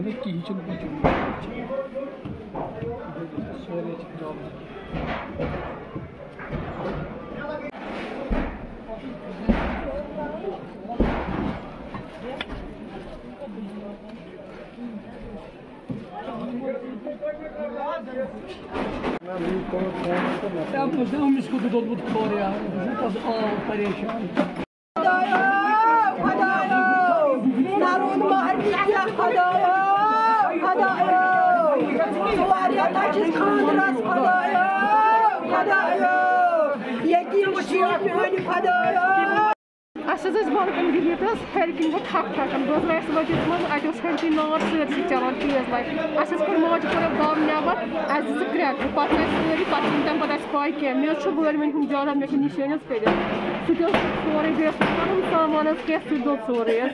بالکن بہت ہر کن گو تھک تھکان بہت ریس وجہ من اتہ ہر نار سرسے چلان تیز لائٹ اہس کور ماجہ کور گام نبر اہس دِژ کرٛیکہٕ پتہٕ سٲری پتہٕ تمہِ پتہٕ اَسہِ پاے کینٛہہ مےٚ چھُ بٲرمن ہُنٛد جاداد مےٚ چھِ نِشٲنۍ حظ کٔرِتھ سُہ تہِ اوس سورُے بیٚیہِ اوس پنُن سامان حظ کینٛہہ سُہ تہِ دوٚد سورُے حظ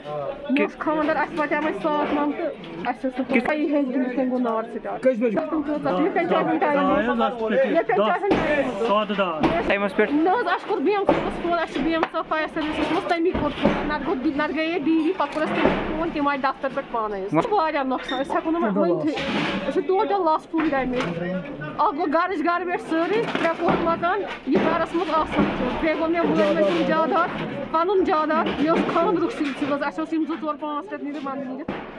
مےٚ اوس خانٛدر اَسہِ واتیٛاو وۄنۍ 7 من تہٕ اَسہِ ٲس نہٕ پَیی ہیٚچھ تٔمِس کٔمۍ گوٚو نار سِٹاٹ نہ حظ اَسہِ کوٚر بی ایم صٲبس فون اَسہِ چھُ بی ایم صٲب فایر سٔروِسَس منٛز تٔمی کوٚر فون نتہٕ گٔیے ڈی پتہٕ کوٚر اَسہِ تٔمِس فون تِم آیہِ دفتر پٮ۪ٹھ پانے حظ واریاہ نۄقصان أسۍ ہٮ۪کو نہٕ وۄنۍ ؤنتھٕے أسۍ چھِ ٹوٹل لاس فُل ڈیمیج اکھ گوٚو گرٕچ گرٕ بیٹھ سٲرٕے 3 پوٚہر مکان یہِ گرس منٛز آسان چھُ بیٚیہِ گوٚو مےٚ وٲلۍ سُنٛد جاداد پنُن جاداد مےٚ اوس خانٛدرُک سلسلہٕ حظ اَسہِ اوس یِم 2 4 5 رٮ۪تھ نیٖرِتھ ونٛدٕ نیٖرِتھ